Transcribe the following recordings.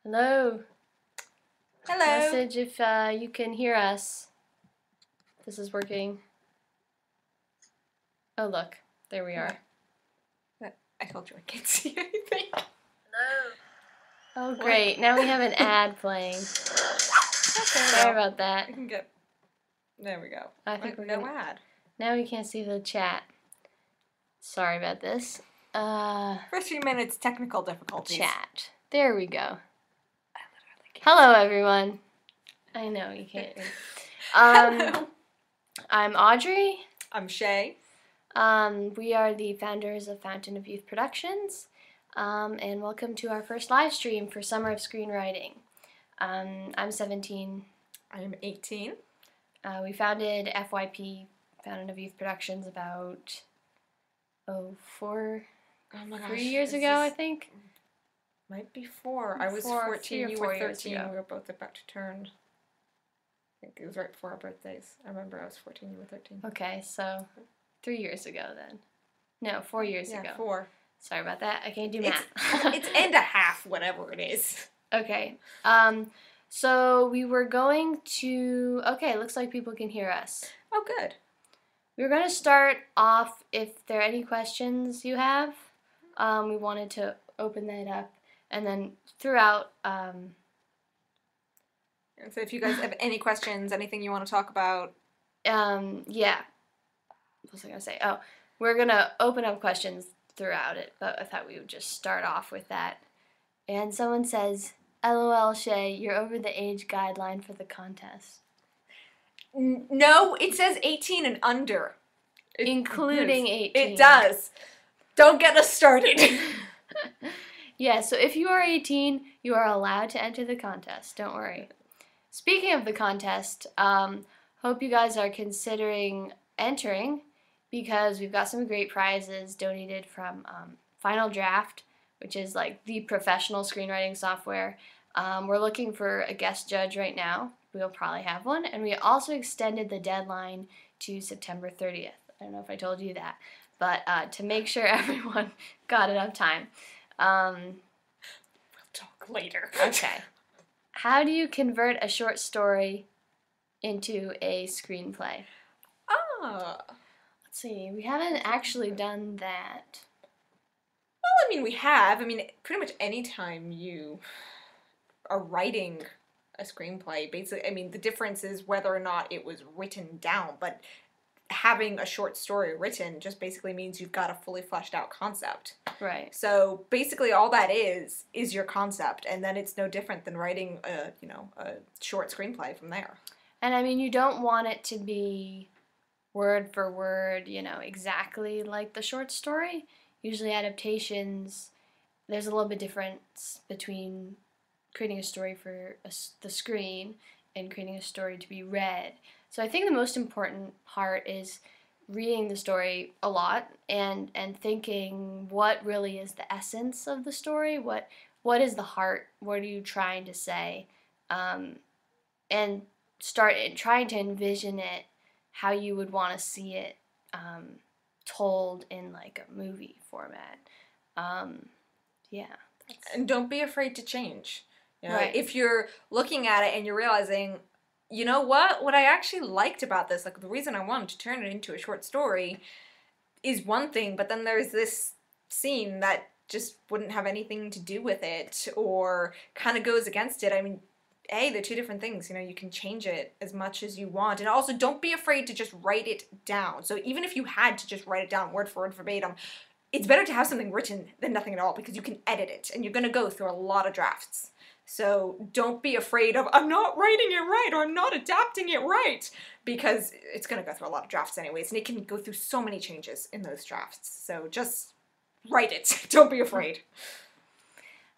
Hello. Hello. Message if you can hear us. This is working. Oh, look. There we are. I told you I can't see anything. Hello. Oh, great. Now we have an ad playing. Sorry about that. We can get... There we go. I think we're no gonna... ad. Now we can't see the chat. Sorry about this. First few minutes, technical difficulties. Chat. There we go. I literally can't. Hello, everyone. I know, you can't read. Hello. I'm Audrey. I'm Shay. We are the founders of Fountain of Youth Productions, and welcome to our first live stream for Summer of Screenwriting. I'm 17. I'm 18. We founded FYP, Fountain of Youth Productions, about 3 years ago, I think. Might be 4. I was 14, you were 13, we were both about to turn. I think it was right before our birthdays. I remember I was 14, you were 13. Okay, so 3 years ago then. No, 4 years ago. 4. Sorry about that, I can't do math. It's and a half, whatever it is. Okay, so we were going to, okay, looks like people can hear us. Oh, good. We were going to start off, if there are any questions you have, we wanted to open that up, and then throughout... So if you guys have any questions, anything you want to talk about... Yeah. What was I going to say? Oh, we're going to open up questions throughout it, but I thought we would just start off with that. And someone says, LOL, Shay, you're over the age guideline for the contest. No, it says 18 and under. Including 18. It does. Don't get us started. Yeah, so if you are 18, you are allowed to enter the contest. Don't worry. Speaking of the contest, hope you guys are considering entering because we've got some great prizes donated from Final Draft, which is like the professional screenwriting software. We're looking for a guest judge right now. We'll probably have one. And we also extended the deadline to September 30th. I don't know if I told you that. But to make sure everyone got enough time. We'll talk later. Okay. How do you convert a short story into a screenplay? Ah. Let's see. We haven't actually done that. Well, I mean, we have. I mean, pretty much any time you are writing a screenplay, basically, I mean, the difference is whether or not it was written down, but having a short story written just basically means you've got a fully fleshed out concept. Right. So basically all that is your concept, and then it's no different than writing a short screenplay from there. And I mean, you don't want it to be word for word, exactly like the short story. Usually adaptations, there's a little bit difference between creating a story for the screen and creating a story to be read. So I think the most important part is reading the story a lot and thinking what really is the essence of the story, what is the heart, what are you trying to say, and start trying to envision it how you would want to see it told in like a movie format. Yeah. And don't be afraid to change. Right. If you're looking at it and you're realizing, you know what I actually liked about this, like the reason I wanted to turn it into a short story is one thing, but then there's this scene that just wouldn't have anything to do with it or kind of goes against it. I mean, they're two different things. You can change it as much as you want. And also, don't be afraid to just write it down. So even if you had to just write it down word for word verbatim, it's better to have something written than nothing at all because you can edit it and you're going to go through a lot of drafts. So don't be afraid of, I'm not writing it right or I'm not adapting it right, because it's going to go through a lot of drafts anyways, and it can go through so many changes in those drafts. So just write it. Don't be afraid.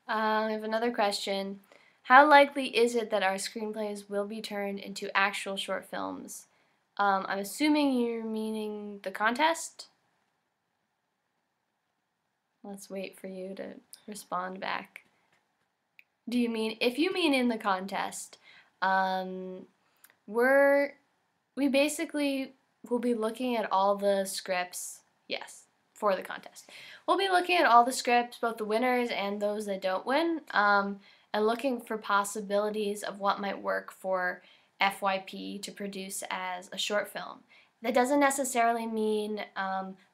I have another question. How likely is it that our screenplays will be turned into actual short films? I'm assuming you're meaning the contest? Let's wait for you to respond back. Do you mean, if you mean in the contest, we basically will be looking at all the scripts, yes, for the contest. We'll be looking at all the scripts, both the winners and those that don't win, and looking for possibilities of what might work for FYP to produce as a short film. That doesn't necessarily mean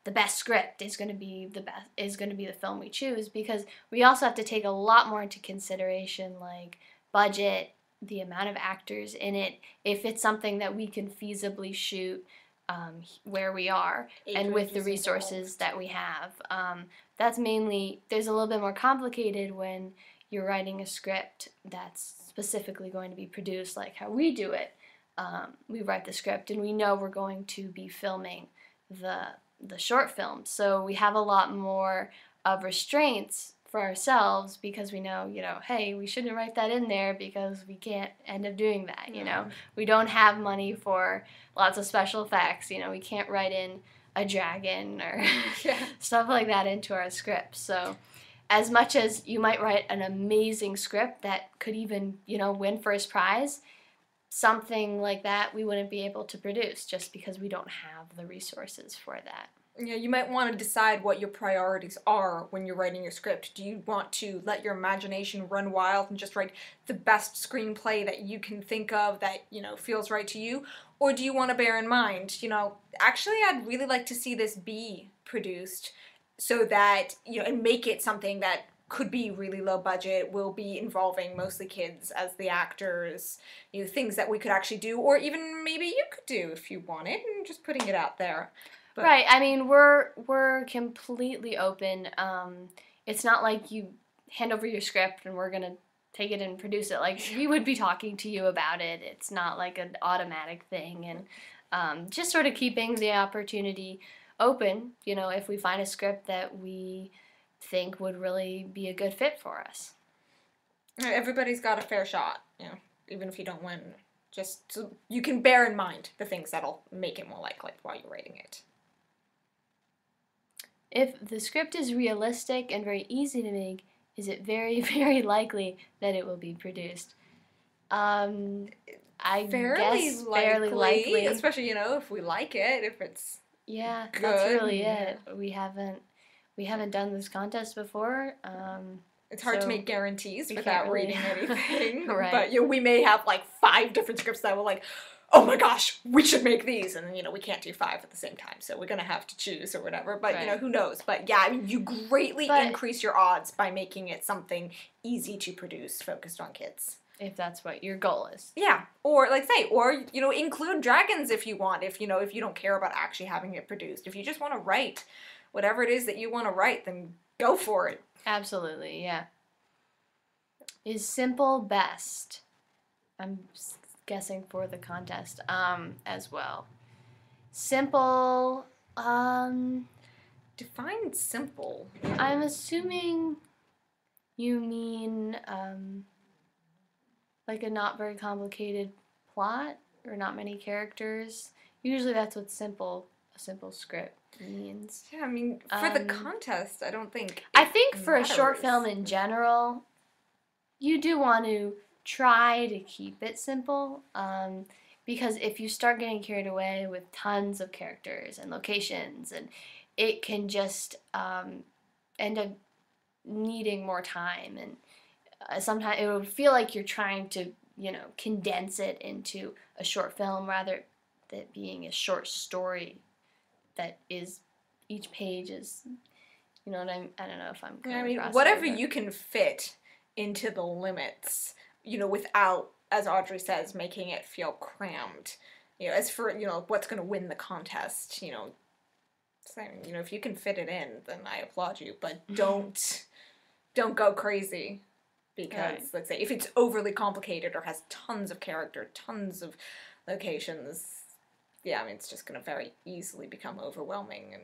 the best script is going to be the film we choose, because we also have to take a lot more into consideration, like budget, the amount of actors in it, if it's something that we can feasibly shoot where we are and with the resources that we have. That's mainly, there's a little bit more complicated when you're writing a script that's specifically going to be produced like how we do it. We write the script and we know we're going to be filming the short film, so we have a lot more of restraints for ourselves, because we know, hey, we shouldn't write that in there because we can't end up doing that. We don't have money for lots of special effects. We can't write in a dragon or stuff like that into our script. So as much as you might write an amazing script that could even, win first prize, something like that we wouldn't be able to produce just because we don't have the resources for that. Yeah, you might want to decide what your priorities are when you're writing your script. Do you want to let your imagination run wild and just write the best screenplay that you can think of that, feels right to you? Or do you want to bear in mind, actually I'd really like to see this be produced so that, and make it something that could be really low budget, will be involving mostly kids as the actors, things that we could actually do, or even maybe you could do if you wanted, and just putting it out there. But right. I mean, we're completely open. It's not like you hand over your script and we're gonna take it and produce it. Like, we would be talking to you about it. It's not like an automatic thing, and just sort of keeping the opportunity open. If we find a script that we think would really be a good fit for us. Everybody's got a fair shot, even if you don't win. Just so you can bear in mind the things that'll make it more likely while you're writing it. If the script is realistic and very easy to make, is it very, very likely that it will be produced? I guess fairly likely. Especially, if we like it, if it's good. That's really it. We haven't done this contest before. It's hard to make guarantees without reading anything. Right. But we may have like 5 different scripts that will like, oh my gosh, we should make these, and we can't do 5 at the same time, so we're gonna have to choose or whatever. But right. Who knows? But yeah, I mean, you greatly increase your odds by making it something easy to produce, focused on kids. If that's what your goal is. Yeah, or include dragons if you want. If you don't care about actually having it produced, if you just want to write whatever it is that you want to write, then go for it. Absolutely, yeah. Is simple best? I'm guessing for the contest as well. Simple, define simple. I'm assuming you mean like a not very complicated plot or not many characters. Usually that's what a simple script means. Yeah, I mean, for the contest, I don't think I think for a short film in general, you do want to try to keep it simple, because if you start getting carried away with tons of characters and locations, and it can just end up needing more time, and sometimes it would feel like you're trying to condense it into a short film rather than being a short story that is, each page is, what I don't know if I'm coming I mean, whatever you can fit into the limits, without, as Audrey says, making it feel crammed. As for, what's going to win the contest, if you can fit it in, then I applaud you, but don't go crazy, because, let's say, if it's overly complicated or has tons of character, tons of locations, yeah, I mean, it's just going to very easily become overwhelming, and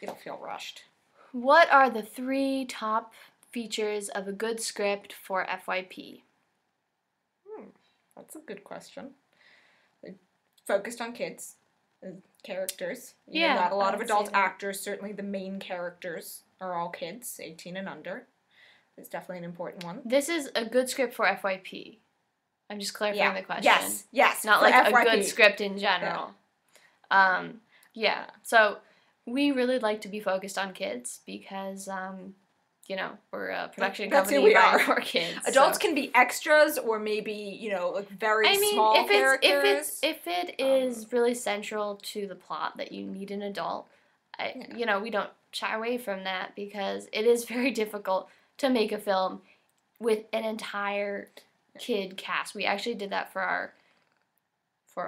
it'll feel rushed. What are the 3 top features of a good script for FYP? That's a good question. Focused on kids, characters. Not a lot of adult actors. Certainly the main characters are all kids, 18 and under. It's definitely an important one. This is a good script for FYP. I'm just clarifying the question. Yes. Not like FYP. A good script in general. So we really like to be focused on kids because, you know, we're a production That's who company we are. for kids. Adults so. can be extras or maybe, you know, like very I mean, small characters. if it is really central to the plot that you need an adult, you know, we don't shy away from that because it is very difficult to make a film with an entire kid cast. We actually did that for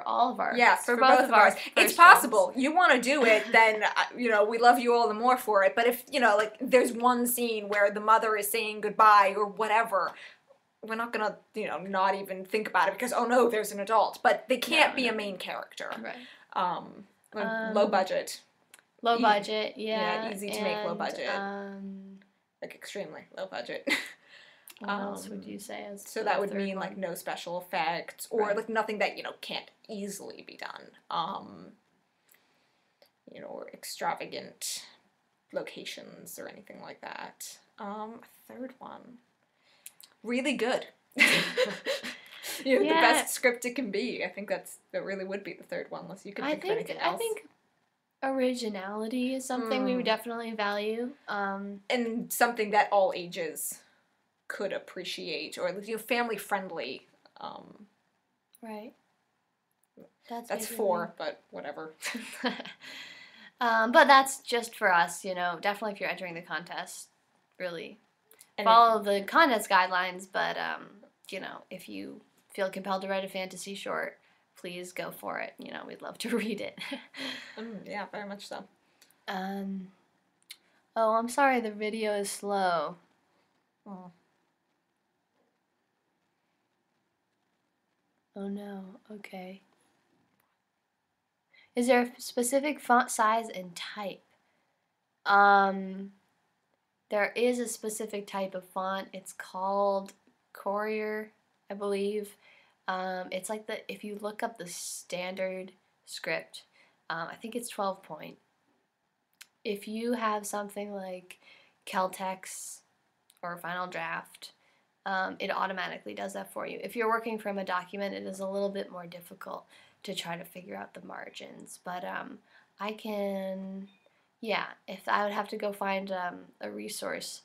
all of our for both of ours. It's possible. You want to do it, then you know, we love you all the more for it. But if, you know, like there's one scene where the mother is saying goodbye or whatever, we're not gonna, you know, not even think about it because, oh no, there's an adult. But they can't be a main character. Right. Low budget. Low budget, yeah. Yeah, easy to make low budget. Like extremely low budget. What else would you say? So that would mean like no special effects or like nothing that, you know, can't easily be done. You know, or extravagant locations or anything like that. Third one. Really good. You know, the best script it can be. I think that really would be the third one, unless you can think of anything else. I think originality is something we would definitely value. And something that all ages could appreciate, or, you know, family friendly. Right. That's 4, but whatever. But that's just for us, you know. Definitely, if you're entering the contest, really follow the contest guidelines. But you know, if you feel compelled to write a fantasy short, please go for it. You know, we'd love to read it. Yeah, very much so. Oh, I'm sorry, the video is slow. Oh no, okay. Is there a specific font size and type? There is a specific type of font. It's called Courier, I believe. It's like if you look up the standard script, I think it's 12 point. If you have something like Celtex or Final Draft, it automatically does that for you. If you're working from a document, it is a little bit more difficult to try to figure out the margins. But I can, yeah, if I would have to go find a resource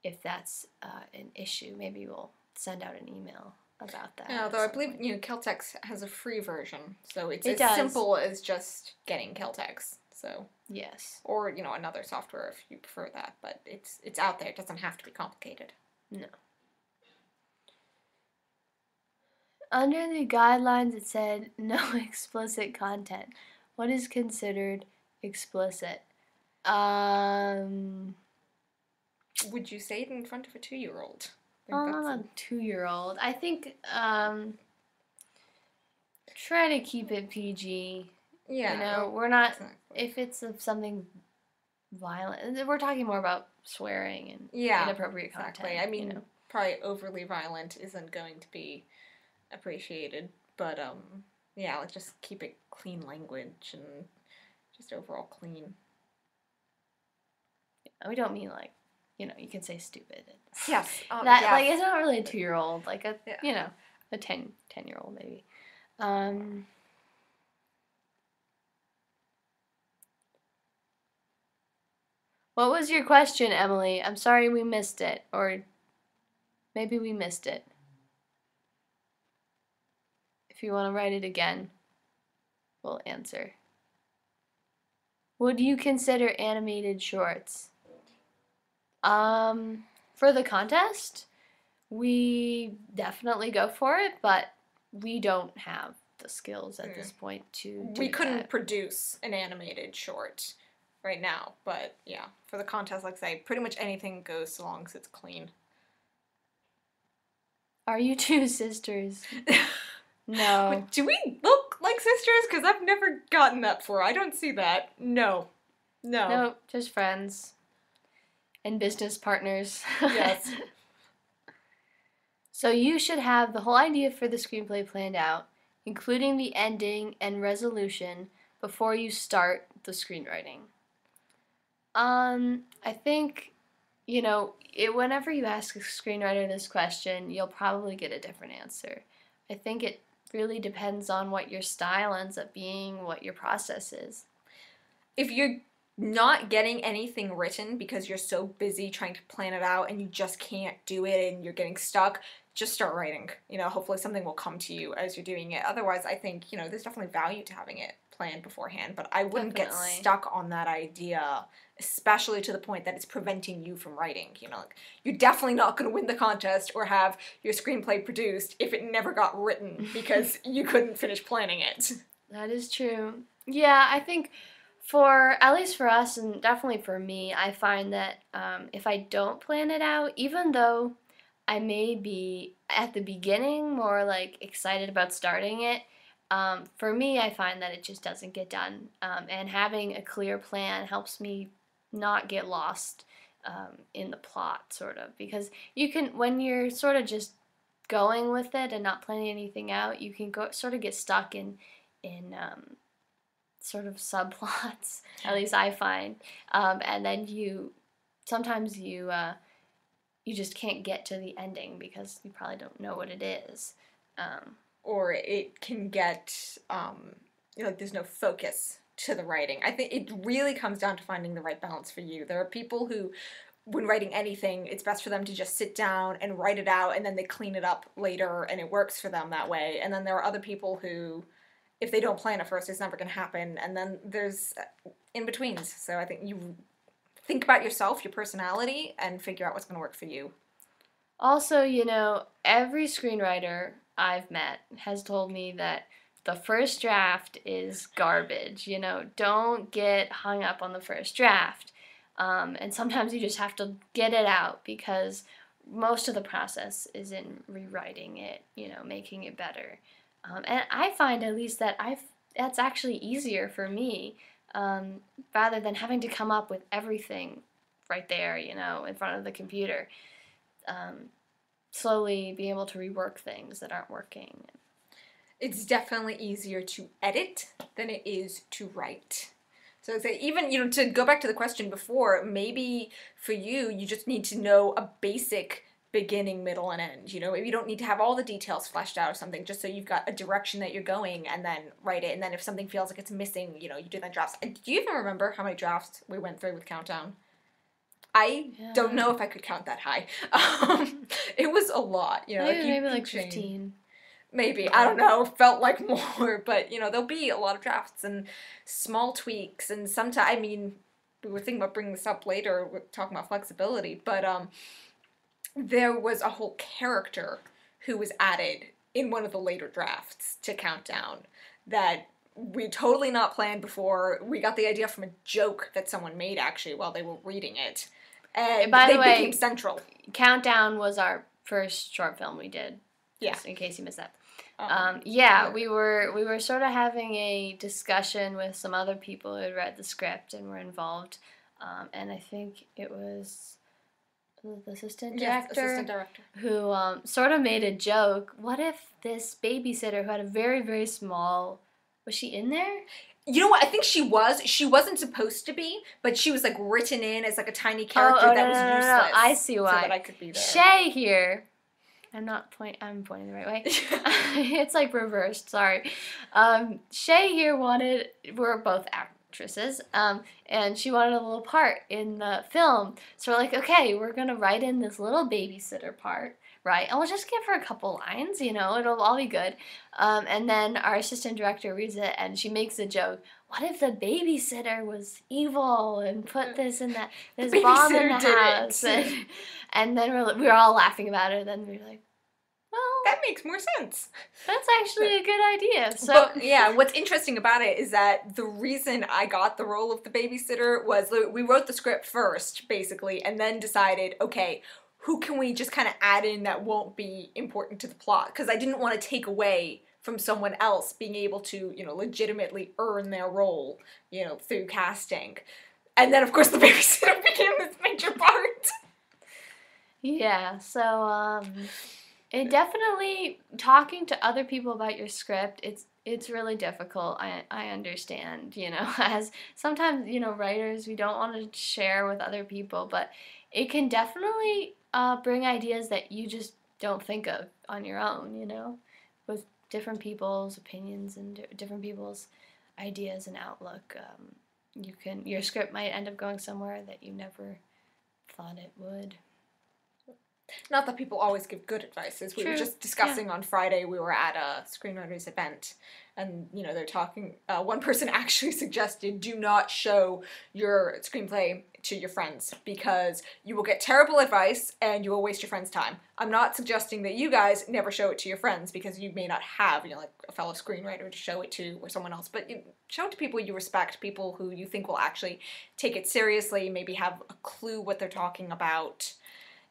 if that's an issue, maybe we'll send out an email about that. Yeah, although I believe, you know, Celtex has a free version, so it's as does. simple as just getting Celtex. So yes, or, you know, another software if you prefer that, but it's out there. It doesn't have to be complicated. No. Under the guidelines, it said no explicit content. What is considered explicit? Would you say it in front of a 2-year-old? I'm a 2-year-old. I think try to keep it PG. Yeah. You know, we're not. Exactly. If it's something violent, we're talking more about swearing and inappropriate content. I mean, you know. Probably overly violent isn't going to be appreciated, but yeah, let's just keep it clean language and just overall clean. We don't mean like, you know, you can say stupid. Yes. Like it's not really a 2-year-old, like a you know, a 10-year-old maybe. What was your question, Emily? I'm sorry we missed it, or maybe we missed it. If you want to write it again, we'll answer. Would you consider animated shorts? For the contest, we definitely go for it, but we don't have the skills at this point to do We couldn't produce an animated short right now, but yeah, for the contest, like I say, pretty much anything goes so long as it's clean. Are you two sisters? No. Do we look like sisters? Because I've never gotten that before. I don't see that. No. No, just friends. And business partners. Yes. So you should have the whole idea for the screenplay planned out, including the ending and resolution, before you start the screenwriting. I think, you know, whenever you ask a screenwriter this question, you'll probably get a different answer. I think it really depends on what your style ends up being, what your process is. If you're not getting anything written because you're so busy trying to plan it out and you just can't do it and you're getting stuck, just start writing. You know, hopefully something will come to you as you're doing it. Otherwise, I think, you know, there's definitely value to having it planned beforehand, but I wouldn't get stuck on that idea, especially to the point that it's preventing you from writing. You know, like, you're definitely not going to win the contest or have your screenplay produced if it never got written because you couldn't finish planning it. That is true. Yeah, I think at least for us, and definitely for me, I find that if I don't plan it out, even though I may be at the beginning more like excited about starting it, for me, I find that it just doesn't get done. And having a clear plan helps me not get lost in the plot, sort of, because you can, when you're sort of just going with it and not planning anything out, you can go sort of get stuck in sort of subplots. At least I find, and then sometimes you just can't get to the ending because you probably don't know what it is. Or it can get, you know, like there's no focus to the writing. I think it really comes down to finding the right balance for you. There are people who, when writing anything, it's best for them to just sit down and write it out and then they clean it up later and it works for them that way. And then there are other people who, if they don't plan at first, it's never going to happen. And then there's in-betweens. So I think you think about yourself, your personality, and figure out what's going to work for you. Also, you know, every screenwriter I've met has told me that the first draft is garbage. You know, don't get hung up on the first draft. And sometimes you just have to get it out because most of the process is in rewriting it, you know, making it better. And I find at least that that's actually easier for me, rather than having to come up with everything right there, you know, in front of the computer. Slowly be able to rework things that aren't working. It's definitely easier to edit than it is to write. So I'd say even, you know, to go back to the question before, maybe for you, you just need to know a basic beginning, middle, and end. You know, maybe you don't need to have all the details fleshed out or something, just so you've got a direction that you're going and then write it. And then if something feels like it's missing, you know, you do that drafts. And do you even remember how many drafts we went through with Countdown? I don't know if I could count that high. It was a lot, you know. Maybe like 15. Maybe, I don't know, felt like more, but, you know, there'll be a lot of drafts and small tweaks, and sometimes, I mean, we were thinking about bringing this up later, we're talking about flexibility, but there was a whole character who was added in one of the later drafts to Countdown that we totally not planned before. We got the idea from a joke that someone made, actually, while they were reading it, and by the way, became central. Countdown was our first short film we did. Yeah. Just in case you missed that. Yeah, we were sort of having a discussion with some other people who had read the script and were involved, and I think it was the assistant director, who sort of made a joke. What if this babysitter who had a very, very small, was she in there? You know what? I think she was. She wasn't supposed to be, but she was like written in as like a tiny character that was useless. No. I see why. So that I could be there. Shay here. I'm pointing the right way. It's like reversed, sorry. Shay here we're both actresses, and she wanted a little part in the film. So we're like, okay, we're gonna write in this little babysitter part, right? And we'll just give her a couple lines, you know, it'll all be good. And then our assistant director reads it and she makes a joke. What if the babysitter was evil and put this in that, this bomb in the house? And then we're all laughing about it, and then we're like, well, that makes more sense. That's actually a good idea. So but, yeah, what's interesting about it is that the reason I got the role of the babysitter was we wrote the script first, basically, and then decided, okay, who can we just kind of add in that won't be important to the plot? Because I didn't want to take away from someone else being able to, you know, legitimately earn their role, you know, through casting. And then, of course, the babysitter became this major part. Yeah, so, it definitely, talking to other people about your script, it's really difficult. I understand, you know, as sometimes, you know, writers, we don't want to share with other people, but it can definitely bring ideas that you just don't think of on your own, you know, with different people's opinions and different people's ideas and outlook. your script might end up going somewhere that you never thought it would. Not that people always give good advice. As we were just discussing on Friday, we were at a screenwriters event, and they're talking. One person actually suggested, do not show your screenplay to your friends because you will get terrible advice and you will waste your friends' time. I'm not suggesting that you guys never show it to your friends because you may not have like a fellow screenwriter to show it to or someone else, but show it to people you respect, people who you think will actually take it seriously, maybe have a clue what they're talking about.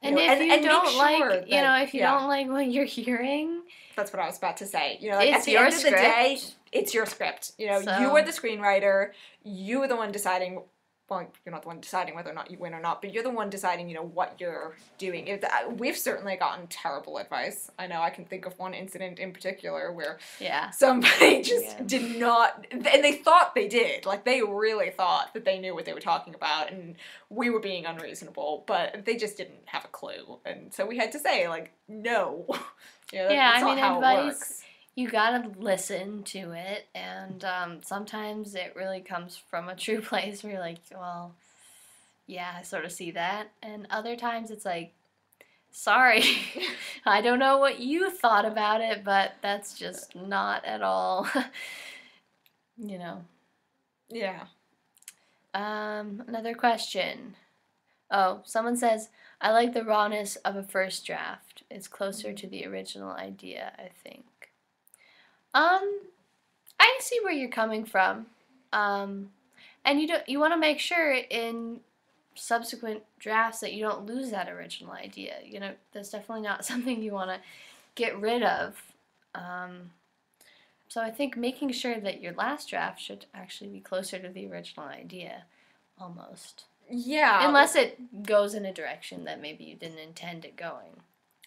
And if you don't like, if you don't like what you're hearing, that's what I was about to say. Like it's at the end of the day, it's your script. You are the screenwriter. You are the one deciding. Well, you're not the one deciding whether or not you win or not, but you're the one deciding, what you're doing. We've certainly gotten terrible advice. I know I can think of one incident in particular where somebody just did not, and they thought they did. Like, they really thought that they knew what they were talking about, and we were being unreasonable, but they just didn't have a clue. And so we had to say, like, no. That's not how it works. You gotta listen to it, and sometimes it really comes from a true place where you're like, well, yeah, I sort of see that. And other times it's like, sorry, I don't know what you thought about it, but that's just not at all, Yeah. Another question. Oh, someone says, I like the rawness of a first draft. It's closer to the original idea, I think. I see where you're coming from, and you want to make sure in subsequent drafts that you don't lose that original idea. That's definitely not something you want to get rid of. So I think making sure that your last draft should actually be closer to the original idea, almost. Yeah. Unless it goes in a direction that maybe you didn't intend it going.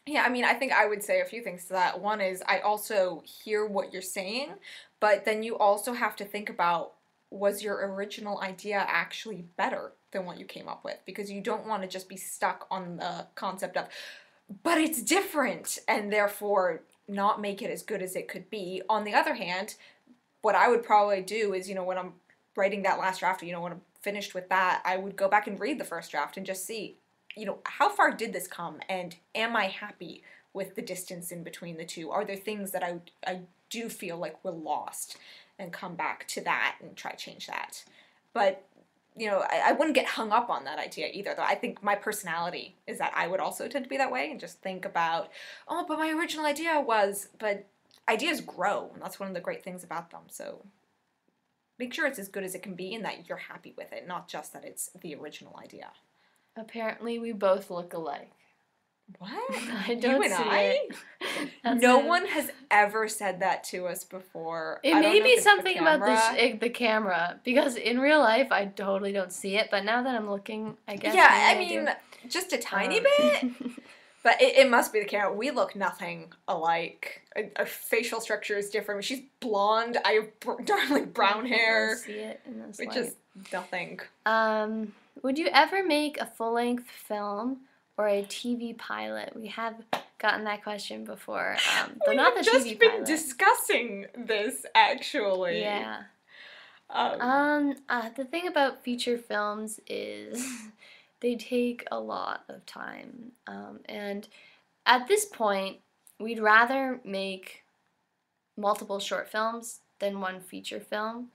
Yeah, I think I would say a few things to that. One is I also hear what you're saying, but then you also have to think about, was your original idea actually better than what you came up with? Because you don't want to just be stuck on the concept of, but it's different, and therefore not make it as good as it could be. On the other hand, what I would probably do is, when I'm writing that last draft, when I'm finished with that, I would go back and read the first draft and just see, how far did this come, and am I happy with the distance in between the two? Are there things that I do feel like were lost, and come back to that and try to change that? But, I wouldn't get hung up on that idea either, though. I think my personality is that I would also tend to be that way and just think about, oh, but my original idea was, but ideas grow, and that's one of the great things about them, so make sure it's as good as it can be and that you're happy with it, not just that it's the original idea. Apparently, we both look alike. What? I don't see it. No one has ever said that to us before. It may be something about the camera, because in real life, I totally don't see it, but now that I'm looking, I guess just a tiny bit. But it must be the camera. We look nothing alike. Our facial structure is different. She's blonde. I have darling brown hair. I see it in this light. Just nothing. Would you ever make a full-length film or a TV pilot? We have gotten that question before, though not the TV pilot. We've just been discussing this, actually. Yeah. The thing about feature films is they take a lot of time, and at this point, we'd rather make multiple short films than one feature film.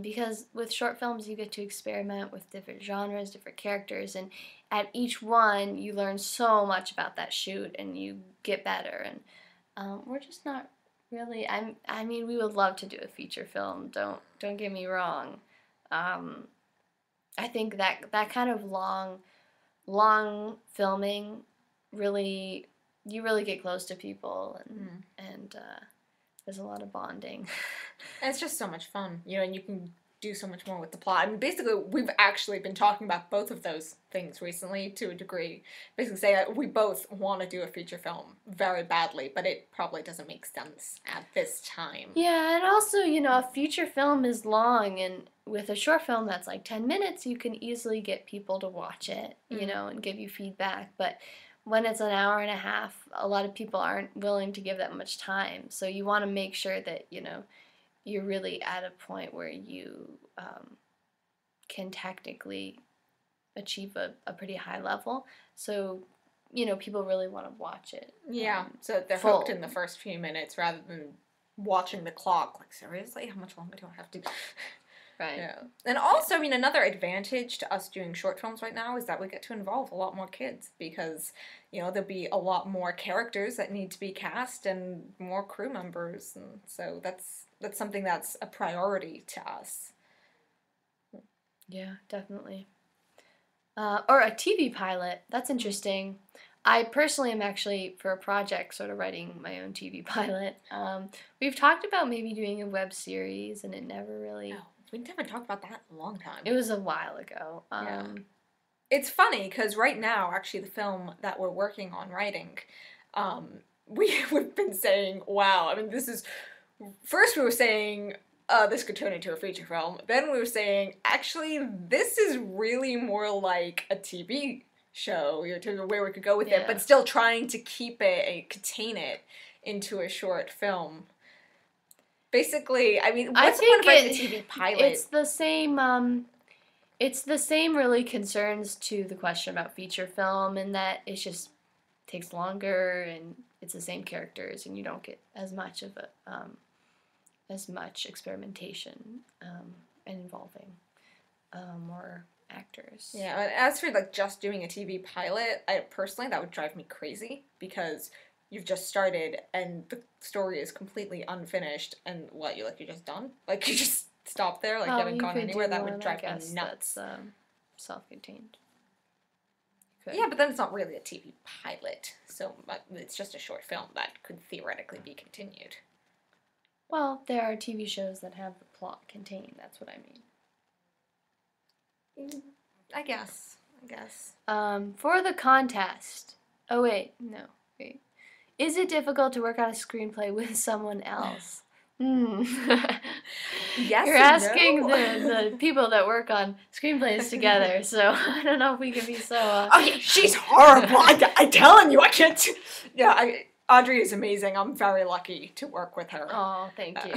Because with short films you get to experiment with different genres, different characters, and at each one you learn so much about that shoot and you get better, and we're just not really, I mean we would love to do a feature film, don't get me wrong. I think that kind of long filming really, you really get close to people, and there's a lot of bonding. And it's just so much fun, and you can do so much more with the plot. I mean, basically, we've actually been talking about both of those things recently to a degree. Basically say that we both want to do a feature film very badly, but it probably doesn't make sense at this time. Yeah, and also, a feature film is long, and with a short film that's like 10 minutes, you can easily get people to watch it, and give you feedback, but when it's an hour and a half, a lot of people aren't willing to give that much time. So you want to make sure that, you're really at a point where you can technically achieve a pretty high level. So, you know, people really want to watch it. Yeah, so they're full. hooked in the first few minutes rather than watching the clock. Like, seriously? How much longer do I have to... Right. Yeah. And also, I mean, another advantage to us doing short films right now is that we get to involve a lot more kids because, you know, there'll be a lot more characters that need to be cast and more crew members. And so that's something that's a priority to us. Yeah, definitely. Or a TV pilot. That's interesting. I personally am actually, for a project, sort of writing my own TV pilot. We've talked about maybe doing a web series, and it never really... Oh, we never talked about that in a long time. It was a while ago. Yeah. It's funny, because right now, actually, the film that we're working on writing, we've been saying, wow, I mean, this is... First we were saying... this could turn into a feature film. Then we were saying, actually, this is really more like a TV show, you know, where we could go with it, but still trying to keep it and contain it into a short film. Basically, I mean, what's the point of writing a TV pilot? It's the same, it's the same really concerns to the question about feature film, in that it just takes longer, and it's the same characters, and you don't get as much of as much experimentation and involving more actors. Yeah, and as for like just doing a TV pilot, I personally, that would drive me crazy because you've just started and the story is completely unfinished, and what, you're just done? Like you just stop there, like you haven't gone anywhere? That would drive me nuts. That's self-contained. Yeah, but then it's not really a TV pilot, so it's just a short film that could theoretically be continued. Well, there are TV shows that have the plot contained, that's what I mean. I guess. For the contest. Oh, wait. No. Wait. Is it difficult to work on a screenplay with someone else? Yes. You're asking the people that work on screenplays together, so I don't know if we can be so... Okay, she's horrible. I'm telling you, I can't... Yeah, Audrey is amazing. I'm very lucky to work with her. Oh, thank you.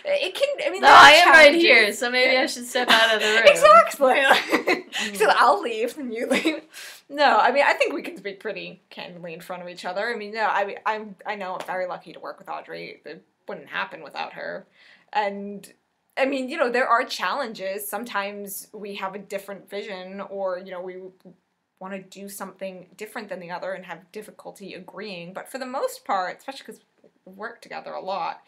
It can, I mean... No, I am right here, so maybe I should step out of the room. Exactly. So I'll leave, and you leave. No, I mean, I think we can speak pretty candidly in front of each other. I mean, no, I know I'm very lucky to work with Audrey. It wouldn't happen without her. And... I mean, you know, there are challenges. Sometimes we have a different vision, or, you know, we want to do something different than the other and have difficulty agreeing. But for the most part, especially because we work together a lot,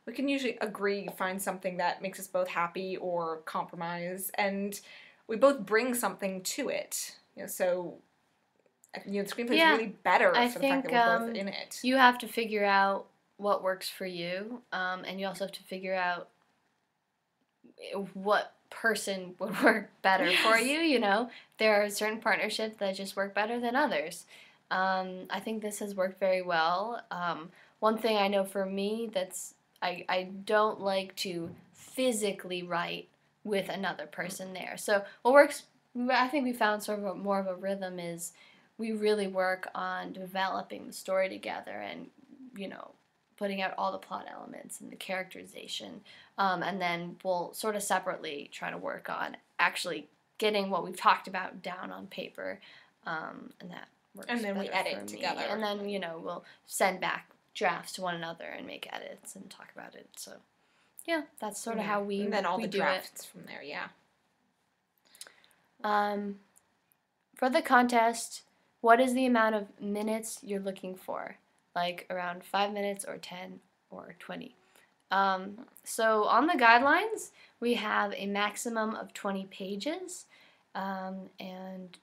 we can usually agree, find something that makes us both happy or compromise, and we both bring something to it. You know, so, you know, the screenplay is really better for the fact that we're both in it. You have to figure out what works for you, and you also have to figure out what person would work better for you, you know. There are certain partnerships that just work better than others. I think this has worked very well. One thing I know for me that's I don't like to physically write with another person there. So what works, I think we found sort of more of a rhythm is we really work on developing the story together and, you know, putting out all the plot elements and the characterization, and then we'll sort of separately try to work on actually getting what we've talked about down on paper, and that works. And then we edit together. And then, you know, we'll send back drafts to one another and make edits and talk about it. So, yeah, that's sort of how we do it. And then all the drafts from there, yeah. For the contest, what is the amount of minutes you're looking for? Like around 5 minutes or 10 or 20. So on the guidelines, we have a maximum of 20 pages, and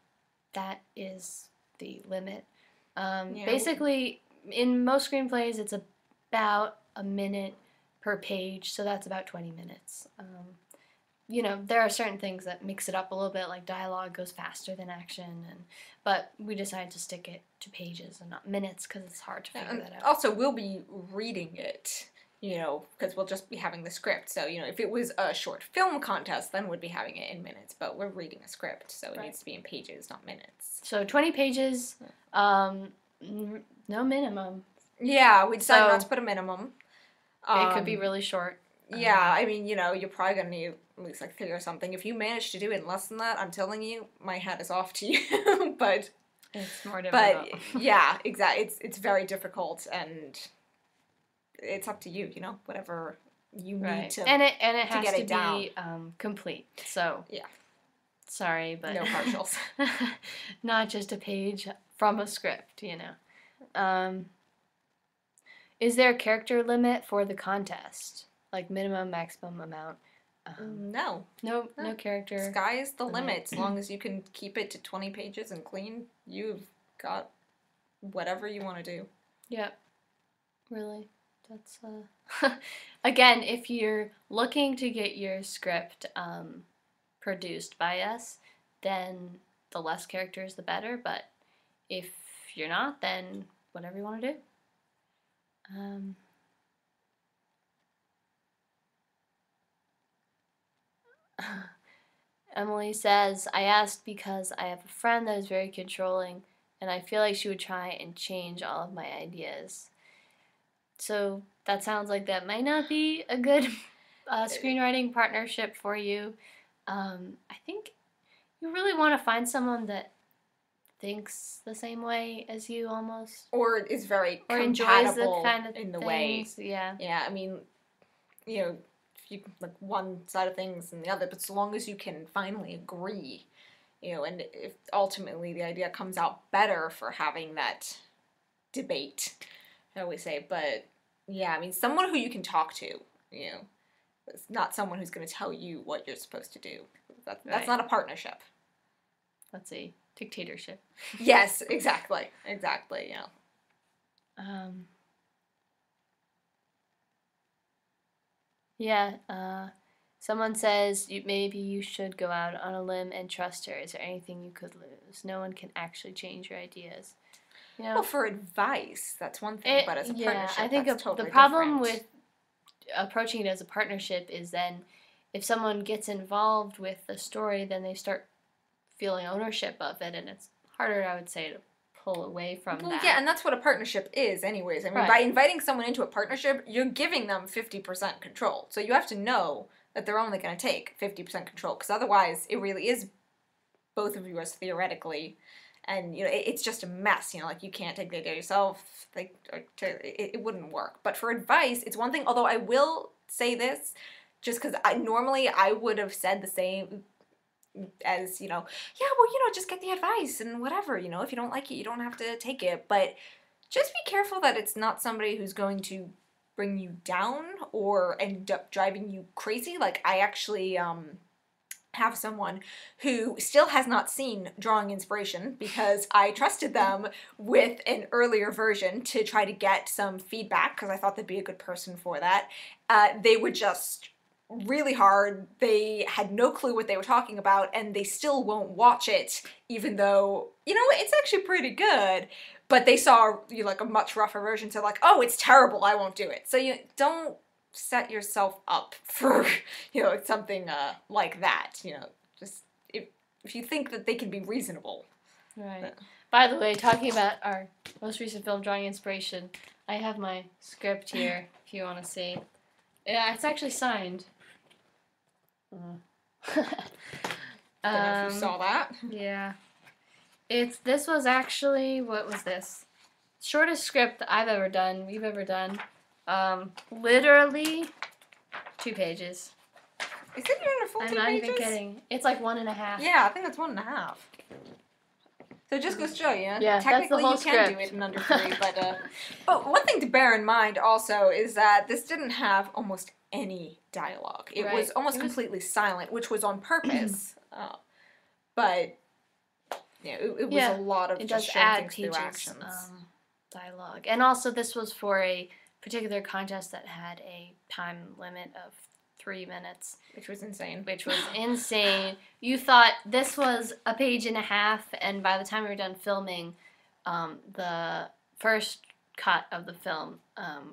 that is the limit. Basically, in most screenplays, it's about a minute per page, so that's about 20 minutes. You know, there are certain things that mix it up a little bit, like dialogue goes faster than action, but we decided to stick it to pages and not minutes because it's hard to figure that out. Also, we'll be reading it, you know, because we'll just be having the script. So, you know, if it was a short film contest, then we'd be having it in minutes, but we're reading a script, so it needs to be in pages, not minutes. So 20 pages, no minimum. Yeah, we decided not to put a minimum. It could be really short. Yeah, I mean, you know, you're probably going to need at least like 3 or something. If you manage to do it in less than that, I'm telling you, my hat is off to you. But it's more difficult. But yeah, exactly. It's very difficult, and it's up to you. Whatever you need to. And it has get to it down. be complete. So yeah. Sorry, but no partials. Not just a page from a script, Is there a character limit for the contest? Like minimum, maximum amount? No. No character. Sky is the limit. As long as you can keep it to 20 pages and clean, you've got whatever you want to do. Yep. Really? That's again, if you're looking to get your script produced by us, then the less characters the better, but if you're not, then whatever you want to do. Emily says, I asked because I have a friend that is very controlling, and I feel like she would try and change all of my ideas. So that sounds like that might not be a good screenwriting partnership for you. I think you really want to find someone that thinks the same way as you, almost, or is very or compatible enjoys the kind of in the things. way. Yeah. I mean, if you like one side of things and the other, but so long as you can finally agree, and if ultimately the idea comes out better for having that debate, I always say. But yeah, I mean, someone who you can talk to, it's not someone who's going to tell you what you're supposed to do. That's not a partnership. That's a dictatorship. Yes, exactly, Someone says maybe you should go out on a limb and trust her. Is there anything you could lose? No one can actually change your ideas. Well, for advice, that's one thing, but as a partnership, I think that's totally the problem different. with approaching it as a partnership is then if someone gets involved with the story, then they start feeling ownership of it, and it's harder, I would say, to pull away from that. Yeah, and that's what a partnership is anyways. I mean, by inviting someone into a partnership, you're giving them 50% control. So you have to know that they're only going to take 50% control, because otherwise it really is both of you as theoretically, and it's just a mess. Like you can't take the idea yourself. It wouldn't work. But for advice, it's one thing. Although I will say this, just because normally I would have said the same as just get the advice and whatever. If you don't like it, you don't have to take it. But just be careful that it's not somebody who's going to bring you down or end up driving you crazy. Like I actually have someone who still has not seen Drawing Inspiration because I trusted them with an earlier version to try to get some feedback because I thought they'd be a good person for that. They were just really hard. They had no clue what they were talking about, and they still won't watch it, even though, it's actually pretty good. But they saw like a much rougher version, so like, oh, it's terrible, I won't do it. So you don't set yourself up for something like that. Just if you think that they can be reasonable. Right. By the way, talking about our most recent film, Drawing Inspiration, I have my script here if you want to see. Yeah, it's actually signed. Don't know if you saw that. Yeah. This was actually, what was this? Shortest script we've ever done. Literally 2 pages. Is it under 14 pages? I'm not even kidding. It's like 1.5. Yeah, I think that's 1.5. So it just goes to show you, yeah, technically that's the whole you can script. do it in under 3, but one thing to bear in mind also is that this didn't have almost any dialogue. It was almost completely silent, which was on purpose. But it was a lot of just showing things through actions. Dialogue. And also this was for a particular contest that had a time limit of 3 minutes. Which was insane. You thought this was a 1.5 pages, and by the time we were done filming, the first cut of the film,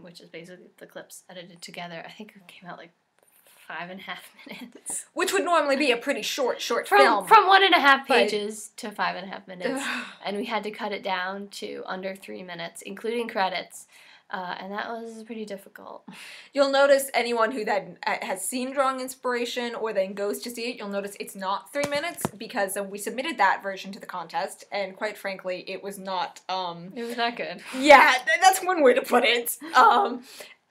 which is basically the clips edited together, I think it came out like 5.5 minutes. Which would normally be a pretty short film. From 1.5 pages to 5.5 minutes. And we had to cut it down to under 3 minutes, including credits. and that was pretty difficult. You'll notice anyone who then has seen Drawing Inspiration or then goes to see it, you'll notice it's not 3 minutes because we submitted that version to the contest, and quite frankly, it was not. It was not good. Yeah, that's one way to put it.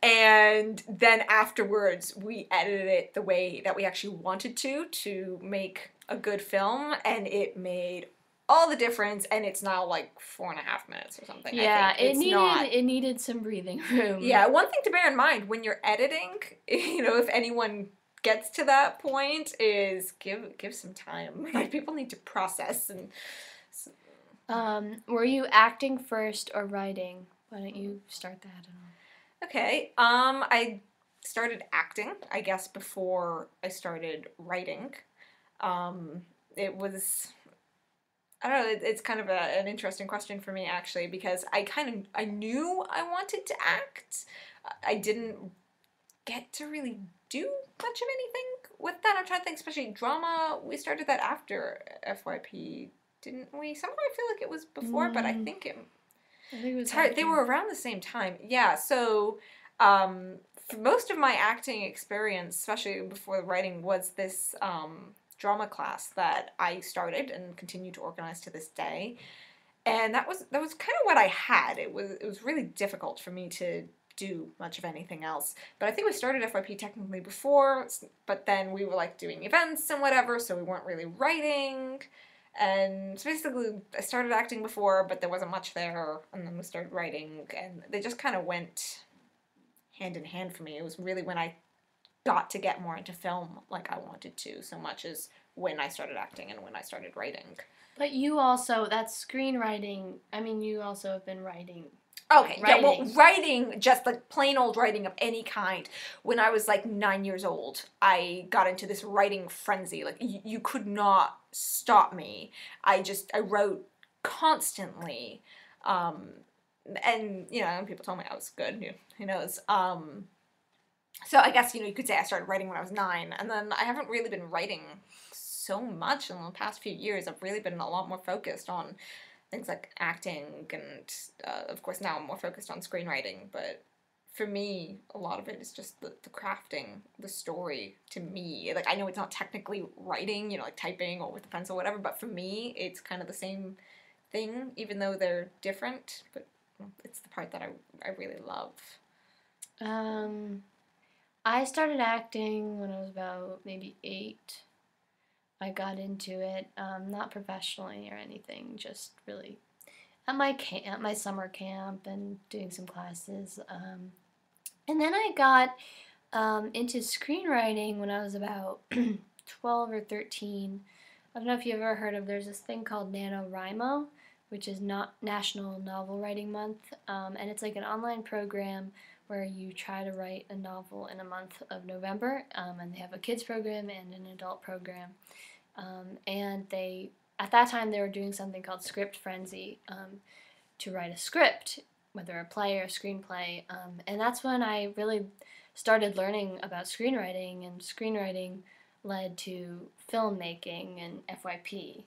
And then afterwards, we edited it the way that we actually wanted to make a good film, and it made all the difference, and it's now like 4.5 minutes or something. Yeah, I think. it needed some breathing room. Yeah, one thing to bear in mind when you're editing, if anyone gets to that point, is give some time. Like, people need to process and. Were you acting first or writing? Why don't you start that? Okay. I started acting, I guess, before I started writing. It was. I don't know, it's kind of an interesting question for me, actually, because I knew I wanted to act. I didn't get to really do much of anything with that. I'm trying to think, especially drama, we started that after FYP, didn't we? Somehow I feel like it was before, but I think it was it's hard. They were around the same time. Yeah, so for most of my acting experience, especially before the writing, was this drama class that I started and continue to organize to this day. And that was kind of what I had. It was really difficult for me to do much of anything else. But I think we started FYP technically before, but then we were like doing events and whatever, so we weren't really writing. And so basically I started acting before, but there wasn't much there, and then we started writing, and they just kind of went hand in hand for me. It was really when I got to get more into film like I wanted to, so much as when I started acting and when I started writing. But you also, that's screenwriting, I mean, you also have been writing. Okay, yeah, well, writing, just like plain old writing of any kind. When I was like 9 years old, I got into this writing frenzy. Like, you could not stop me. I wrote constantly. And, people told me I was good. Who knows? So I guess, you could say I started writing when I was 9, and then I haven't really been writing so much in the past few years. I've really been a lot more focused on things like acting, and of course now I'm more focused on screenwriting, but for me, a lot of it is just the crafting, the story to me. Like, I know it's not technically writing, like typing or with a pencil or whatever, but for me, it's kind of the same thing, even though they're different, but it's the part that I really love. I started acting when I was about maybe 8. I got into it, not professionally or anything, just really at my summer camp, and doing some classes. And then I got into screenwriting when I was about 12 or 13. I don't know if you've ever heard of, there's this thing called NaNoWriMo, which is not National Novel Writing Month, and it's like an online program where you try to write a novel in a month of November, and they have a kids program and an adult program. And at that time, they were doing something called Script Frenzy, to write a script, whether a play or a screenplay. And that's when I really started learning about screenwriting, and screenwriting led to filmmaking and FYP.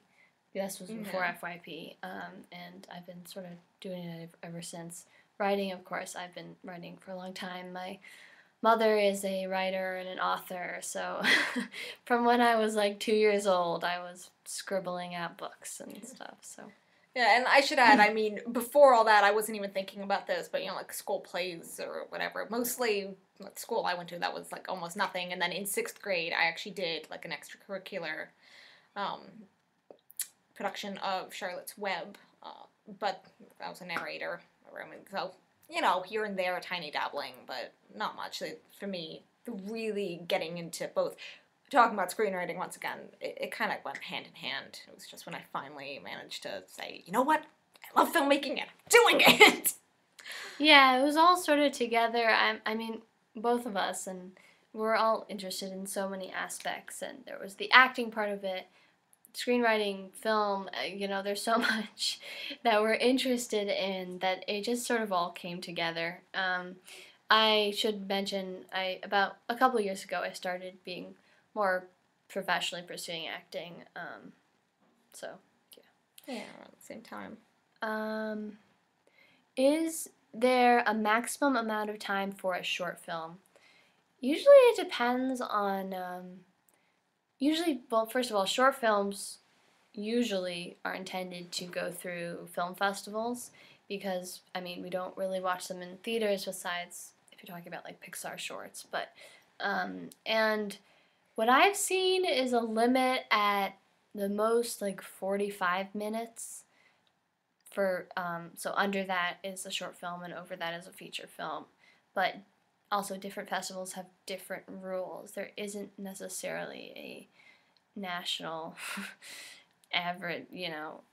This was before FYP, and I've been sort of doing it ever since. Writing, of course, I've been writing for a long time. My mother is a writer and an author, so from when I was like 2 years old, I was scribbling out books and stuff. So yeah, and I should add, I mean, before all that, I wasn't even thinking about this, but like school plays or whatever. Mostly, like, school I went to, that was like almost nothing. And then in 6th grade, I actually did like an extracurricular production of Charlotte's Web, but I was a narrator. So, here and there, tiny dabbling, but not much. For me, really getting into both, talking about screenwriting once again, it kind of went hand in hand. It was just when I finally managed to say, you know what, I love filmmaking and I'm doing it! Yeah, it was all sort of together. I mean, both of us, and we're all interested in so many aspects, and there was the acting part of it, screenwriting, film, there's so much that we're interested in that it just sort of all came together. I should mention, about a couple years ago, I started being more professionally pursuing acting. So, yeah. Yeah, around the same time. Is there a maximum amount of time for a short film? Usually it depends on, well, first of all, short films usually are intended to go through film festivals because, I mean, we don't really watch them in theaters besides if you're talking about like Pixar shorts. But, and what I've seen is a limit at the most like 45 minutes for, so under that is a short film and over that is a feature film. But also different festivals have different rules. There isn't necessarily a national average,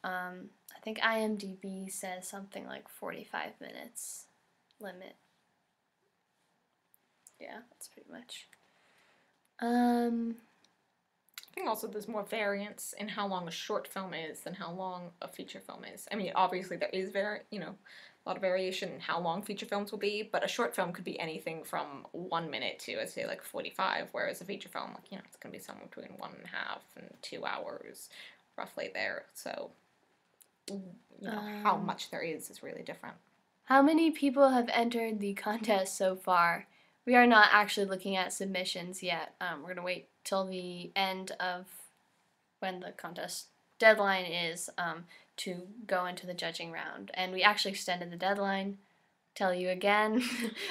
I think IMDb says something like 45 minutes limit. Yeah, that's pretty much. I think also there's more variance in how long a short film is than how long a feature film is. I mean, obviously there is a lot of variation in how long feature films will be, but a short film could be anything from 1 minute to, I'd say, like 45, whereas a feature film, like, it's going to be somewhere between 1.5 and 2 hours, roughly there. So, how much there is really different. How many people have entered the contest so far? We are not actually looking at submissions yet. We're going to wait till the end of when the contest deadline is to go into the judging round. And we actually extended the deadline. Tell you again,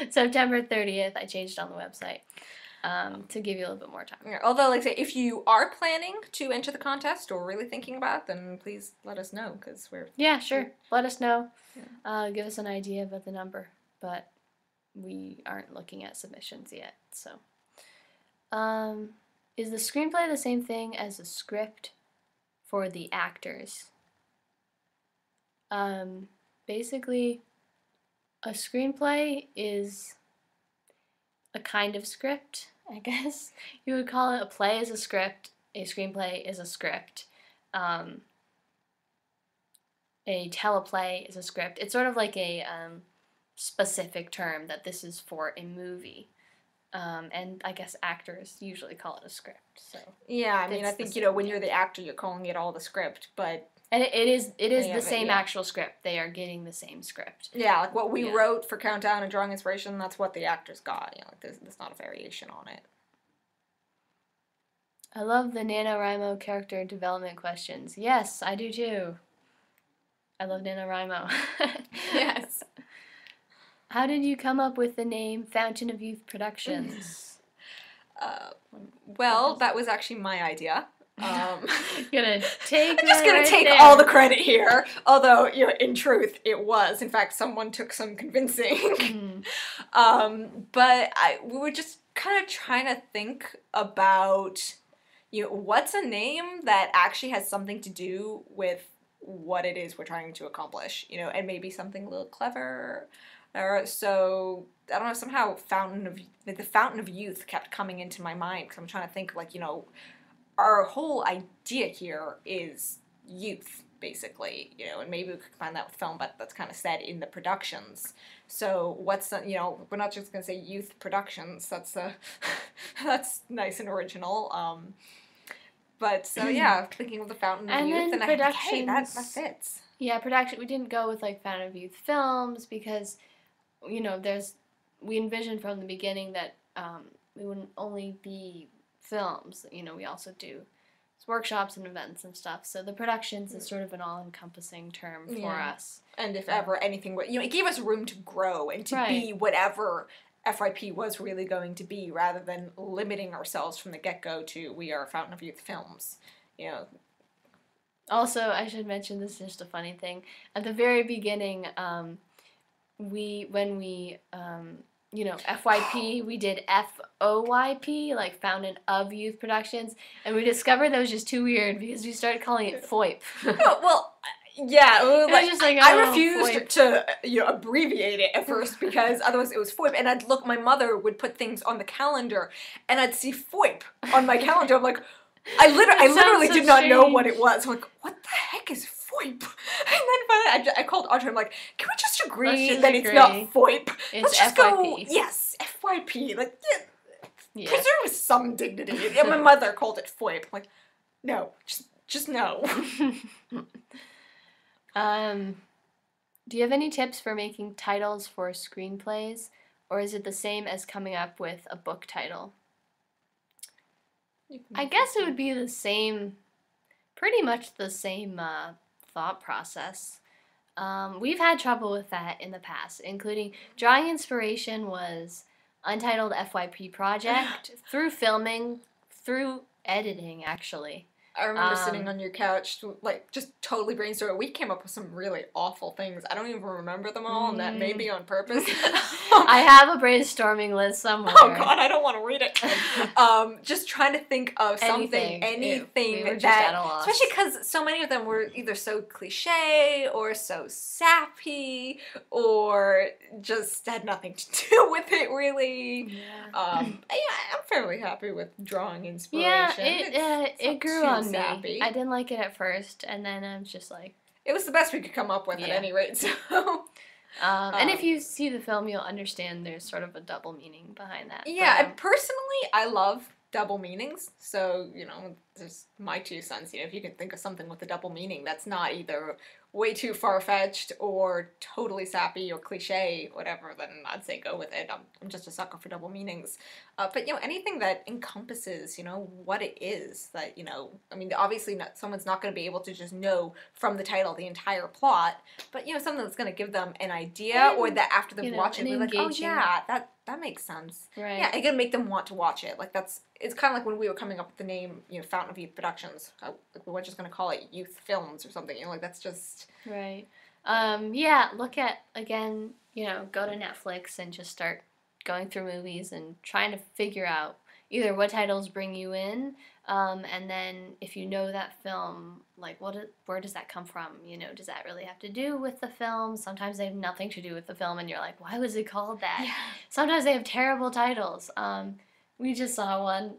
September 30th. I changed it on the website to give you a little bit more time. Yeah, although, like I say, if you are planning to enter the contest or really thinking about it, then please let us know, because we're... Yeah, sure. Let us know. Yeah. Give us an idea about the number, but we aren't looking at submissions yet, so. Is the screenplay the same thing as the script for the actors? Basically, a screenplay is a kind of script, I guess. You would call it. A play is a script, a screenplay is a script. A teleplay is a script. It's sort of like a specific term that this is for a movie. And I guess actors usually call it a script. So yeah, I mean, I think, when you're the actor, you're calling it all the script, but... And it is the same actual script. They are getting the same script. Yeah, like what we wrote for Countdown and Drawing Inspiration, that's what the actors got. There's not a variation on it. I love the NaNoWriMo character development questions. Yes, I do too. I love NaNoWriMo. Yes. How did you come up with the name Fountain of Youth Productions? Well, that was actually my idea. I'm just gonna take all the credit here. Although, in truth, it was. In fact, someone took some convincing. But we were just kind of trying to think about, what's a name that actually has something to do with what it is we're trying to accomplish, and maybe something a little clever. So, I don't know, somehow the Fountain of Youth kept coming into my mind, because I'm trying to think, our whole idea here is youth, basically, and maybe we could combine that with film, but that's kind of said in the productions. So what's we're not just going to say youth productions, that's nice and original. But so yeah, thinking of the Fountain of Youth, and I think, hey, that fits. Yeah, we didn't go with Fountain of Youth films because, we envisioned from the beginning that we wouldn't only be films, we also do workshops and events and stuff, so the productions is sort of an all-encompassing term for us. And if ever anything, it gave us room to grow and to be whatever FYP was really going to be, rather than limiting ourselves from the get-go to, we are Fountain of Youth films, Also, I should mention, this is just a funny thing, at the very beginning, when we FYP, we did FOYP, like Fountain of Youth Productions, and we discovered that was just too weird because we started calling it FOYP. Yeah, I refused FOYP. to abbreviate it at first because otherwise it was FOYP, and my mother would put things on the calendar, and I'd see FOYP on my calendar. I'm like, I literally did not know what it was. I'm like, what the heck is FOYP? And then finally I called Audrey. I'm like, can we just agree that it's not FOYP? It's Let's just FYP. go, yes, FYP. Preserve some dignity. And my mother called it FOYP. I'm like, no, just no. Do you have any tips for making titles for screenplays, or is it the same as coming up with a book title? I guess it would be the same, pretty much the same thought process. We've had trouble with that in the past, including drawing inspiration was untitled FYP project, through filming, through editing, actually. I remember sitting on your couch, like, just totally brainstorming. We came up with some really awful things. I don't even remember them all, and that may be on purpose. I have a brainstorming list somewhere. Oh God, I don't want to read it. Just trying to think of something, anything we were just that, at a loss. especially because so many of them were either so cliche or so sappy or just had nothing to do with it really. Yeah. I'm fairly happy with drawing inspiration. Yeah, it grew on me. Sappy. I didn't like it at first, and then I was just like... It was the best we could come up with at any rate, so... and if you see the film, you'll understand there's sort of a double meaning behind that. Yeah, but, and personally, I love double meanings, so, you know, there's my 2 cents. You know, if you can think of something with a double meaning that's not either way too far-fetched or totally sappy or cliche, whatever, then I'd say go with it. I'm just a sucker for double meanings. But, you know, anything that encompasses, you know, what it is that, you know, I mean, obviously someone's not going to be able to just know from the title the entire plot, but, you know, something that's going to give them an idea, or that after they've watched it, they're like, oh yeah, that makes sense. Right. Yeah, it's going to make them want to watch it. Like, it's kind of like when we were coming up with the name, you know, Fountain of Youth Productions. We weren't just going to call it Youth Films or something, you know, like, that's just... Right. Yeah, look at, again, you know, go to Netflix and just start going through movies and trying to figure out either what titles bring you in, and then if you know that film, like, where does that come from? You know, does that really have to do with the film? Sometimes they have nothing to do with the film, and you're like, why was it called that? Yeah. Sometimes they have terrible titles. We just saw one.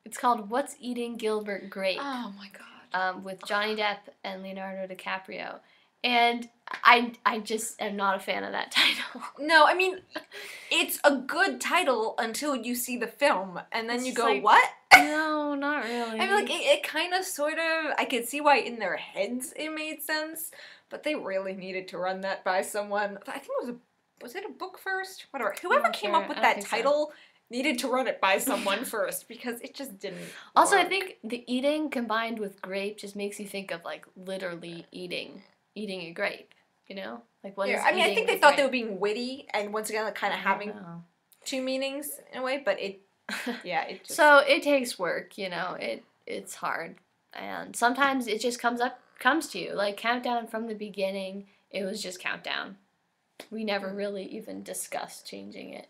It's called What's Eating Gilbert Grape? Oh my God. With Johnny Depp and Leonardo DiCaprio. And I just am not a fan of that title. No, I mean, it's a good title until you see the film, and then you go, like, what? No, not really. I mean, like, it kind of, sort of, I could see why in their heads it made sense, but they really needed to run that by someone. I think it was it a book first? Whatever. Whoever came up with that title needed to run it by someone first, because it just didn't Also, work. I think the eating combined with grape just makes you think of, like, literally eating a grape, you know? Like, what is I mean, I eating think they with thought grape? they were being witty, and once again, like, kind of having 2 meanings in a way, but it, yeah, it just... So it takes work, you know, it's hard, and sometimes it just comes to you, like Countdown from the beginning, it was just Countdown. We never really even discussed changing it.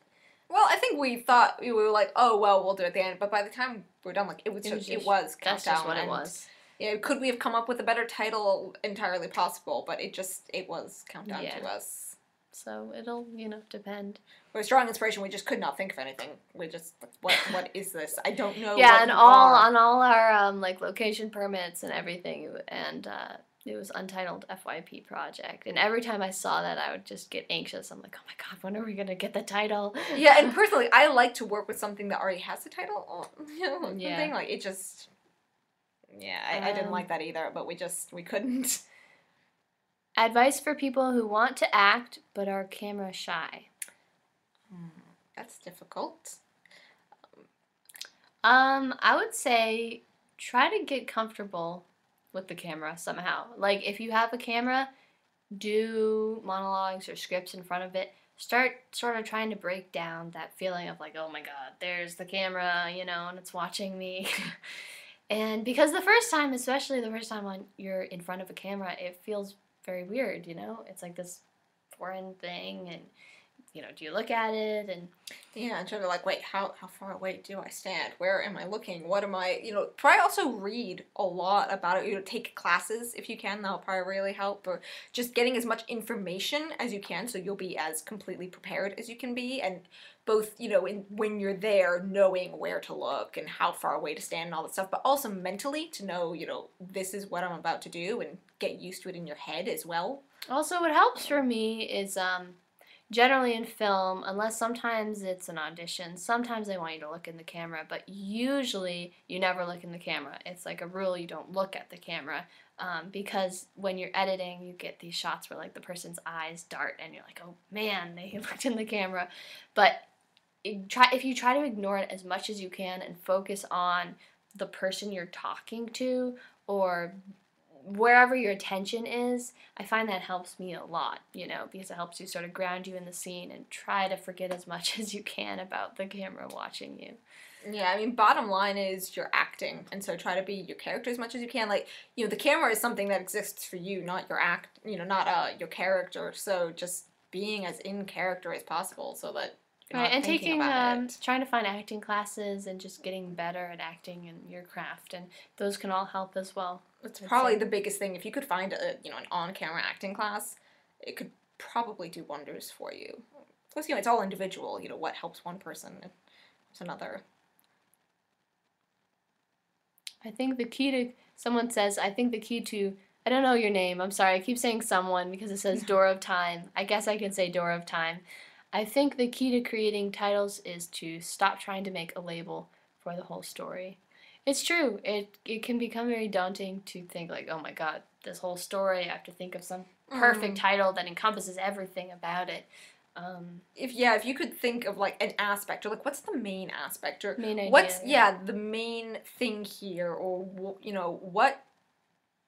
Well, I think we thought, we were like, oh, well, we'll do it at the end, but by the time we were done, like, it was Countdown. That's just what it was. Yeah, could we have come up with a better title? Entirely possible, but it was Countdown to us. So it'll, you know, depend. Whereas drawing inspiration, we just could not think of anything. We just, what is this? I don't know. Yeah, what and you on all our like location permits and everything, and it was untitled FYP project. And every time I saw that, I would just get anxious. I'm like, oh my God, when are we gonna get the title? Yeah, and personally, I like to work with something that already has a title. You know, something like it just. Yeah, I didn't like that either, but we couldn't. Advice for people who want to act but are camera shy. That's difficult. I would say try to get comfortable with the camera somehow. Like, if you have a camera, do monologues or scripts in front of it. Start sort of trying to break down that feeling of like, oh my God, there's the camera, you know, and it's watching me. And because the first time, especially the first time when you're in front of a camera, it feels very weird, you know? It's like this foreign thing, and, you know, do you look at it? And yeah, and trying to like, wait, how far away do I stand? Where am I looking? What am I, you know, probably also read a lot about it. You know, take classes if you can. That'll probably really help. Or just getting as much information as you can so you'll be as completely prepared as you can be. And both, you know, when you're there, knowing where to look and how far away to stand and all that stuff, but also mentally to know, you know, this is what I'm about to do and get used to it in your head as well. Also, what helps for me is generally in film, unless sometimes it's an audition, sometimes they want you to look in the camera, but usually you never look in the camera. It's like a rule, you don't look at the camera. because when you're editing, you get these shots where like the person's eyes dart, and you're like, oh man, they looked in the camera. But if you try to ignore it as much as you can and focus on the person you're talking to or wherever your attention is, I find that helps me a lot, because it helps you sort of ground you in the scene and try to forget as much as you can about the camera watching you. Yeah, I mean, bottom line is you're acting, and so try to be your character as much as you can. Like, the camera is something that exists for you, not not your character. So just being as in character as possible, so that you're Right, not and thinking taking, about it. trying to find acting classes and just getting better at acting in your craft, and those can all help as well. It's probably the biggest thing. If you could find an on-camera acting class, it could probably do wonders for you. Plus, it's all individual. What helps one person, it's another. I think the key to, someone says, I think the key to, I don't know your name, I'm sorry, I keep saying someone because it says Door of Time. I guess I can say Door of Time. I think the key to creating titles is to stop trying to make a label for the whole story. It's true, it can become very daunting to think like, oh my god, this whole story, I have to think of some perfect title that encompasses everything about it. If you could think of like an aspect, or like what's the main aspect, or Main idea, what's yeah. the main thing here, or what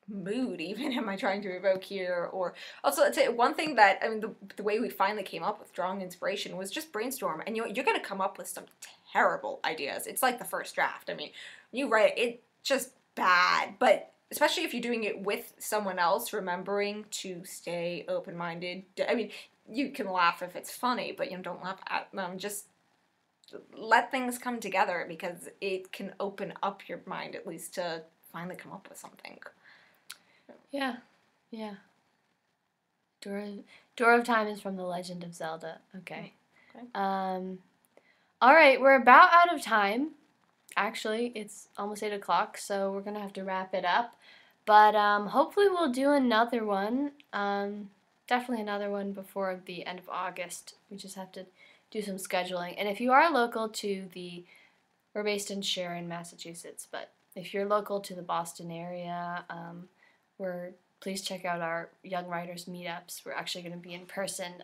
mood even am I trying to evoke here? Or also, I'd say one thing that, I mean, the way we finally came up with drawing inspiration was just brainstorm, and you're gonna come up with some terrible ideas. It's like the first draft. I mean, you write it, it's just bad, but especially if you're doing it with someone else, remembering to stay open-minded. I mean, you can laugh if it's funny, but don't laugh at them. Just let things come together, because it can open up your mind at least to finally come up with something. Yeah. Door of Time is from The Legend of Zelda. Okay. All right, we're about out of time. Actually, it's almost 8 o'clock, so we're going to have to wrap it up. But hopefully we'll do another one. Definitely another one before the end of August. We just have to do some scheduling. And if you are local to we're based in Sharon, Massachusetts, but if you're local to the Boston area, please check out our Young Writers meetups. We're actually going to be in person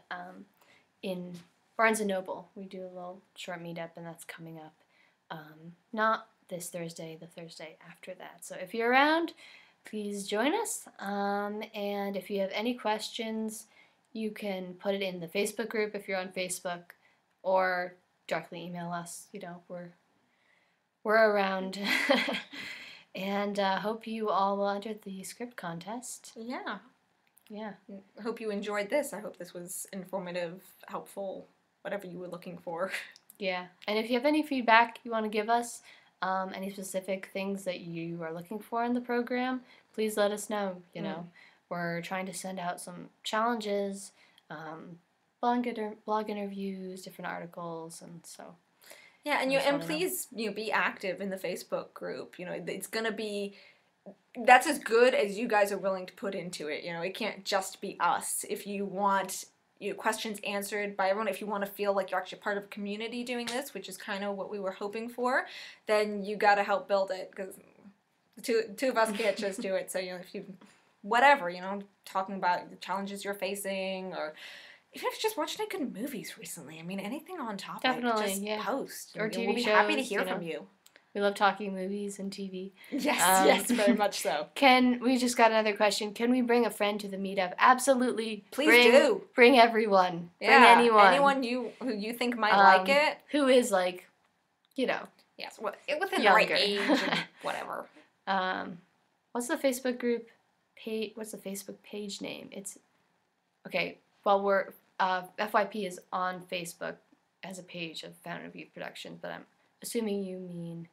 in Barnes & Noble. We do a little short meetup, and that's coming up. Not this Thursday, the Thursday after that. So if you're around, please join us. And if you have any questions, you can put it in the Facebook group if you're on Facebook, or directly email us. We're around. And hope you all entered the script contest. Yeah. I hope you enjoyed this. I hope this was informative, helpful, whatever you were looking for. Yeah. And if you have any feedback you want to give us, any specific things that you are looking for in the program, please let us know. We're trying to send out some challenges, blog interviews, different articles, and so. Yeah, and please be active in the Facebook group. It's gonna be, that's as good as you guys are willing to put into it. It can't just be us. If you want questions answered by everyone, if you want to feel like you're actually part of a community doing this, which is kind of what we were hoping for, then you got to help build it, because the two of us can't just do it. So if you talking about the challenges you're facing, or even if you just watched any good movies recently, I mean, anything on topic, definitely, just post. Or TV we'll be shows, happy to hear from you. We love talking movies and TV. Yes, very much so. We just got another question. Can we bring a friend to the meetup? Absolutely. Please do. Bring everyone. Yeah, bring anyone. Anyone who you think might like it. Who is Yes, within younger. the right age and whatever. What's the Facebook group page? What's the Facebook page name? It's okay. Well, we're FYP is on Facebook as a page of Fountain of Youth Productions, but I'm assuming you mean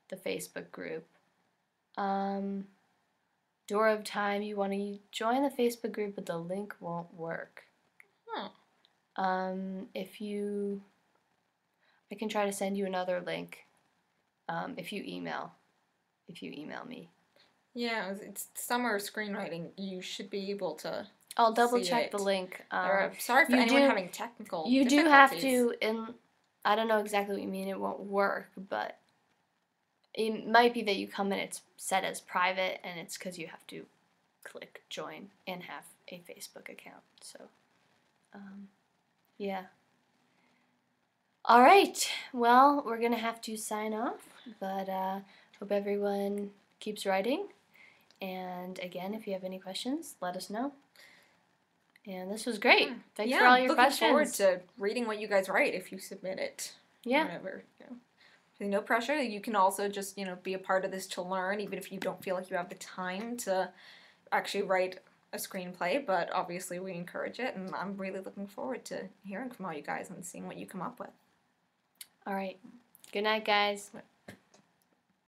the Facebook group. Door of Time, you want to join the Facebook group, but the link won't work. I can try to send you another link if you email me. Yeah, it's summer screenwriting. You should be able to. I'll double check the link. Sorry for anyone having technical You difficulties. do have to, I don't know exactly what you mean, it won't work, but it might be that you come in, it's set as private, and it's because you have to click join and have a Facebook account. So, yeah. All right. Well, we're going to have to sign off, but hope everyone keeps writing. And again, if you have any questions, let us know. And this was great. Thanks for all your questions. Looking forward to reading what you guys write if you submit it. Yeah. Whatever. No pressure. You can also just, be a part of this to learn, even if you don't feel like you have the time to actually write a screenplay. But obviously, we encourage it, and I'm really looking forward to hearing from all you guys and seeing what you come up with. All right. Good night, guys.